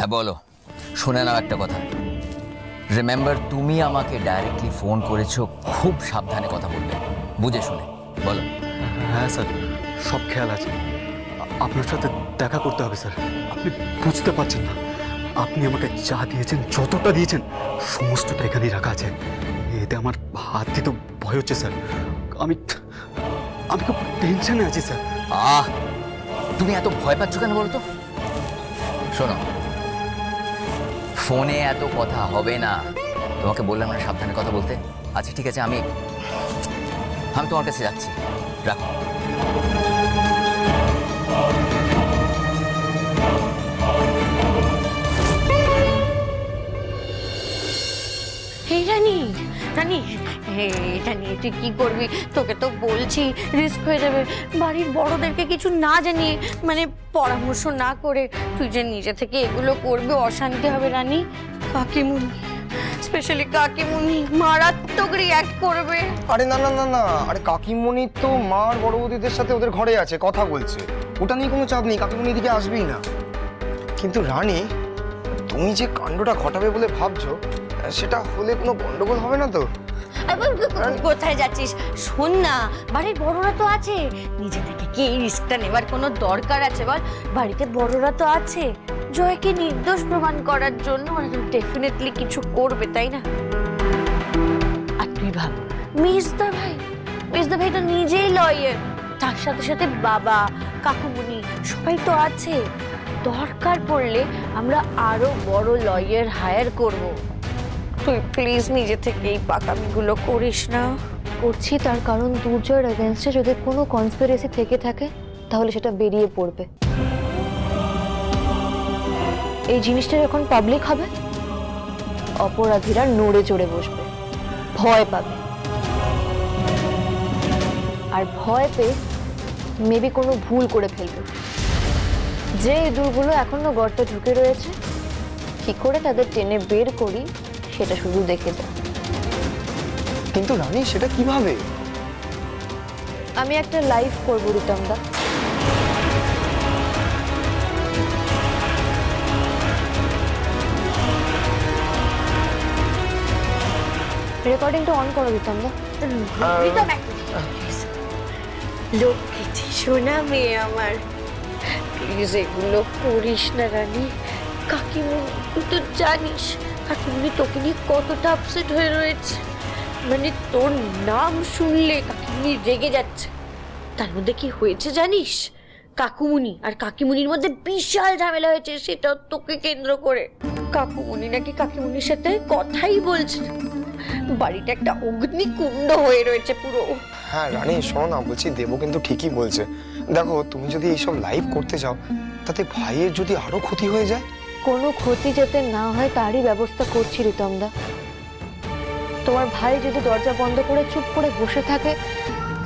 হ্যাঁ বলো, শুনে নাও একটা কথা। রিমেম্বার, তুমি আমাকে ডাইরেক্টলি ফোন করেছো, খুব সাবধানে কথা বলবে, বুঝে শুনে বলো। হ্যাঁ স্যার, সব খেয়াল আছে। আপনার সাথে দেখা করতে হবে স্যার। আপনি বুঝতে পারছেন না, আপনি আমাকে যা দিয়েছেন, যতটা দিয়েছেন, সমস্তটা এখানেই রাখা আছে। এতে আমার হাত দিতে ভয় হচ্ছে স্যার। আমি আমি খুব টেনশনে আছি স্যার। তুমি এত ভয় পাচ্ছ কেন বলো তো? শোনো, ফোনে এত কথা হবে না। তোমাকে বললাম না সাবধানে কথা বলতে। আচ্ছা ঠিক আছে, আমি তোমার কাছে যাচ্ছি, রাখো। রানী, রানী, এটা নিয়ে তুই কি করবি? তোকে তো বলছি রিস্ক হয়ে যাবে। বাড়ির বড়দেরকে কিছু না জানিয়ে, মানে পরামর্শ না করে তুই যে নিজে থেকে এগুলো করবি, অশান্তি হবে রানী। কাকিমুনি, স্পেশালি কাকিমুনি মারাত্মক রিঅ্যাক্ট করবে। আরে না না না না, আরে কাকিমণি তো মার বড় বৌদিদের সাথে ওদের ঘরে আছে, কথা বলছে। ওটা নিয়ে কোনো চাপ নেই, কাকিমণি দিকে আসবেই না। কিন্তু রানী, তুমি যে কাণ্ডটা ঘটাবে বলে ভাবছো, সেটা হলে কোনো গন্ডগোল হবে না তো? কোথায় যাচ্ছিস? শোন না, বাড়ির বড়রা তো আছে, নিজে থেকে কি এই রিস্কটা নেবার কোনো দরকার আছে বল? বাড়িতে বড়রা তো আছে, জয়কে নির্দোষ প্রমাণ করার জন্য ডেফিনেটলি কিছু করবে, তাই না? আর তুই ভাব, মেজদা ভাই তো নিজেই লয়ার, তার সাথে সাথে বাবা, কাকুমুনি সবাই তো আছে। দরকার পড়লে আমরা আরো বড় লয়ার হায়ার করব। তুই প্লিজ নিজে থেকে এই পাকামিগুলো করিস না। করছি তার কারণ দুর্জয়ের এগেনস্টে যদি কোনো কনস্পিরেসি থেকে থাকে তাহলে সেটা বেরিয়ে পড়বে। এই জিনিসটা যখন পাবলিক হবে, অপরাধীরা নড়ে চড়ে বসবে, ভয় পাবে, আর ভয় পেয়ে মেবি কোনো ভুল করে ফেলবে। যে ইঁদুরগুলো এখনো গর্তে ঢুকে রয়েছে, কি করে তাদের টেনে বের করি সেটা শুধু দেখে যা। কিন্তু রানী, সেটা কিভাবে? আমি একটা লাইভ করবো রিতমদা। রেকর্ডিংটা অন করো রিতমদা। লক্ষ্মী সোনা মেয়ে আমার, প্লিজ এগুলো করিস না রানী। কাকিমুনি, তুই তো জানিস কাকিমুনি তোকে নিয়ে কতটা আপসেট হয়ে রয়েছে। মানে তোর নাম শুনলে কাকিমুনি রেগে যাচ্ছে। তার মধ্যে কি হয়েছে জানিস? কাকুমুনি আর কাকিমুনির মধ্যে বিশাল ঝামেলা হয়েছে, সেটাও তোকে কেন্দ্র করে। কাকুমুনি নাকি কাকিমুনির সাথে কথাই বলছে না। বাড়িটা একটা অগ্নিকুণ্ড হয়ে রয়েছে পুরো। হ্যাঁ রানী, শোনো না, বলছি দেবো কিন্তু ঠিকই বলছে। দেখো, তুমি যদি এইসব লাইভ করতে যাও, তাতে ভাইয়ের যদি আরো ক্ষতি হয়ে যায়। কোনো ক্ষতি যাতে না হয় তারই ব্যবস্থা করছি রিতমদা। তোমার ভাই যদি দরজা বন্ধ করে চুপ করে বসে থাকে,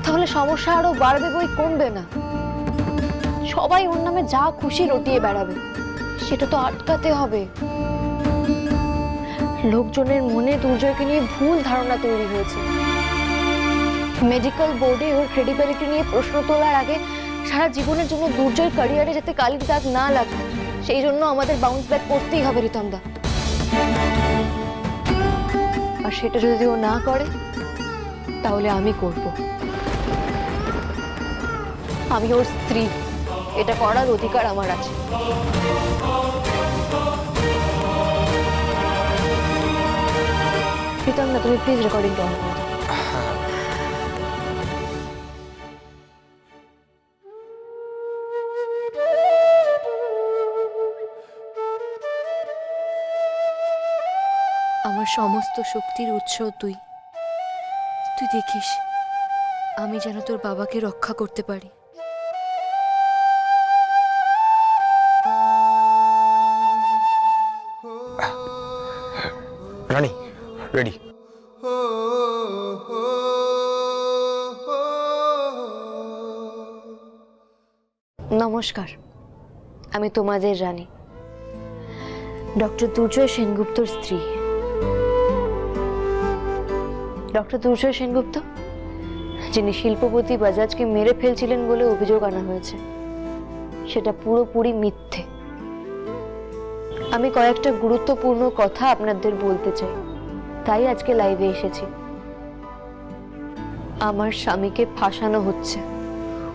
তাহলে সমস্যা আরো বাড়বে, বই কমবে না। সবাই ওর নামে যা খুশি রটিয়ে বেড়াবে, সেটা তো আটকাতে হবে। লোকজনের মনে দুর্জয়কে নিয়ে ভুল ধারণা তৈরি হয়েছে। মেডিকেল বোর্ডে ওর ক্রেডিবিলিটি নিয়ে প্রশ্ন তোলার আগে সারা জীবনের জন্য দুর্জয়ের ক্যারিয়ারে যাতে কালির দাগ না লাগে, সেই জন্য আমাদের বাউন্স ব্যাক করতেই হবে রিতমদা। আর সেটা যদি ও না করে, তাহলে আমি করব। আমি ওর স্ত্রী, এটা করার অধিকার আমার আছে। রিতমদা, তুমি প্লিজ রেকর্ডিংটা অন করো। আমার সমস্ত শক্তির উৎস তুই। তুই দেখিস আমি যেন তোর বাবাকে রক্ষা করতে পারি। রানী, রেডি? নমস্কার, আমি তোমাদের রানী, ডক্টর দুর্জয় সেনগুপ্তর স্ত্রী। ডক্টর দুর্জয় সেনগুপ্ত, যিনি শিল্পপতি বাজাজকে মেরে ফেলছিলেন বলে অভিযোগ আনা হয়েছে, সেটা পুরোপুরি মিথ্যে। আমি কয়েকটা গুরুত্বপূর্ণ কথা আপনাদের বলতে চাই, তাই আজকে লাইভে এসেছি। আমার স্বামীকে ফাঁসানো হচ্ছে,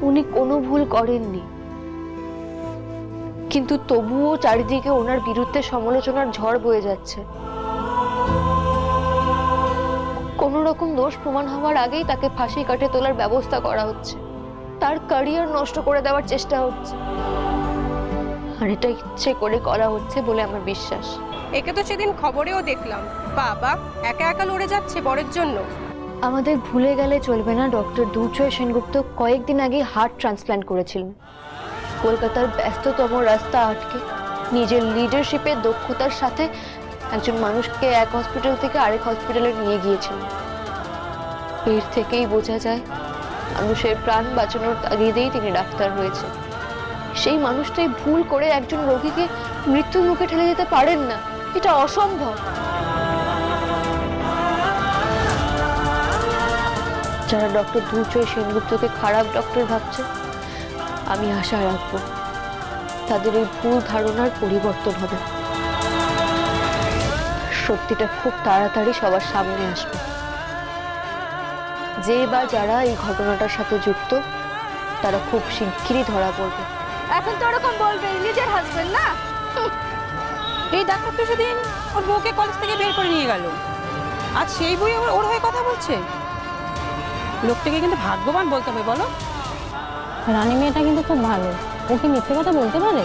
উনি কোনো ভুল করেননি, কিন্তু তবুও চারিদিকে ওনার বিরুদ্ধে সমালোচনার ঝড় বয়ে যাচ্ছে। কোনো রকম দোষ প্রমাণ হওয়ার আগেই তাকে ফাঁসি কাটে তোলার ব্যবস্থা করা হচ্ছে, তার ক্যারিয়ার নষ্ট করে দেওয়ার চেষ্টা হচ্ছে, আর এটা ইচ্ছে করে করা হচ্ছে বলে আমার বিশ্বাস। একে তো সেদিন খবরেও দেখলাম, বাবা একা একা লড়ে যাচ্ছে বরের জন্য। আমাদের ভুলে গেলে চলবে না, ডক্টর দুর্জয় সেনগুপ্ত কয়েকদিন আগে হার্ট ট্রান্সপ্ল্যান্ট করেছিলেন। কলকাতার ব্যস্ততম রাস্তা আটকে নিজের লিডারশিপের দক্ষতার সাথে একজন মানুষকে এক হসপিটাল থেকে আরেক হসপিটালে নিয়ে গিয়েছিলেন। এর থেকেই বোঝা যায় মানুষের প্রাণ বাঁচানোর তাগিদেই তিনি ডাক্তার হয়েছে। সেই মানুষটাই ভুল করে একজন রোগীকে মৃত্যুর মুখে ঠেলে দিতে পারেন না, এটা অসম্ভব। যারা ডক্টর দুর্জয় সেনগুপ্তকে খারাপ ডক্টর ভাবছে, আমি আশা রাখবো তাদের এই ভুল ধারণার পরিবর্তন হবে। সত্যিটা খুব তাড়াতাড়ি সবার সামনে আসবে। যে বা যারা এই ঘটনাটার সাথে যুক্ত তারা খুব শিগগিরই ধরা পড়বে। এখন তো ওরকম বলবে নিজের হাজবেন্ড না। এই ডাক্তার তো সেদিন ওর বউকে কলেজ থেকে বের করে নিয়ে গেল, আজ সেই বই ওর হয়ে কথা বলছে। লোকটাকে কিন্তু ভাগ্যবান বলতে হবে বলো। রানী মেয়েটা কিন্তু খুব ভালো, ও কি মিথ্যে কথা বলতে পারে?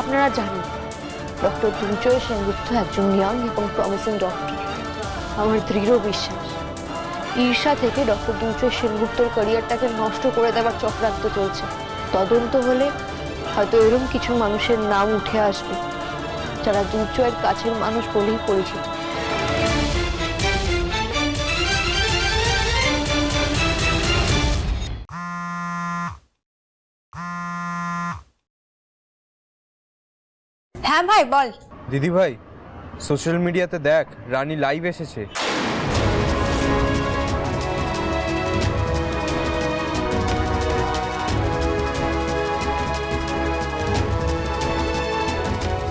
আপনারা জানেন ডক্টর দুর্জয় সেনগুপ্ত একজন ইয়াং এবং প্রমিসিং ডক্টর। আমার দৃঢ় বিশ্বাস ঈর্ষা থেকে ডক্টর দুর্জয় সেনগুপ্তর ক্যারিয়ারটাকে নষ্ট করে দেওয়ার চক্রান্ত চলছে। তদন্ত হলে হয়তো এরকম কিছু মানুষের নাম উঠে আসবে যারা দুর্জয়ের কাছের মানুষ বলেই পরিচিত। হ্যাঁ ভাই বল। দিদি ভাই, সোশ্যাল মিডিয়াতে দেখ রানী লাইভ এসেছে।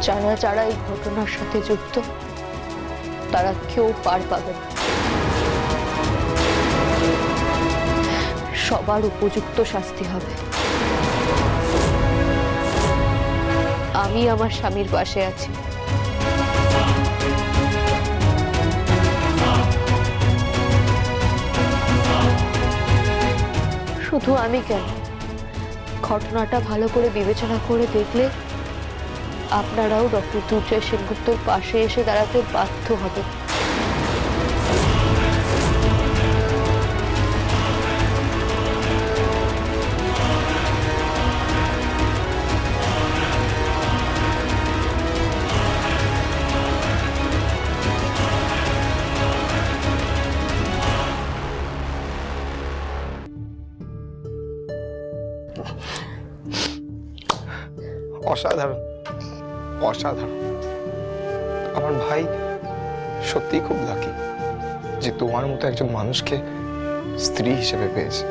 যারা যারা এই ঘটনার সাথে যুক্ত তারা কেউ পার পাবে না, সবার উপযুক্ত শাস্তি হবে। আমি আমার স্বামীর পাশে আছি। শুধু আমি কেন, ঘটনাটা ভালো করে বিবেচনা করে দেখলে আপনারাও ডক্টর দুর্জয় সেনগুপ্তর পাশে এসে দাঁড়াতে বাধ্য হবে। অসাধারণ, অসাধারণ। আমার ভাই সত্যিই খুব লাকি যে তোমার মতো একজন মানুষকে স্ত্রী হিসেবে পেয়েছে।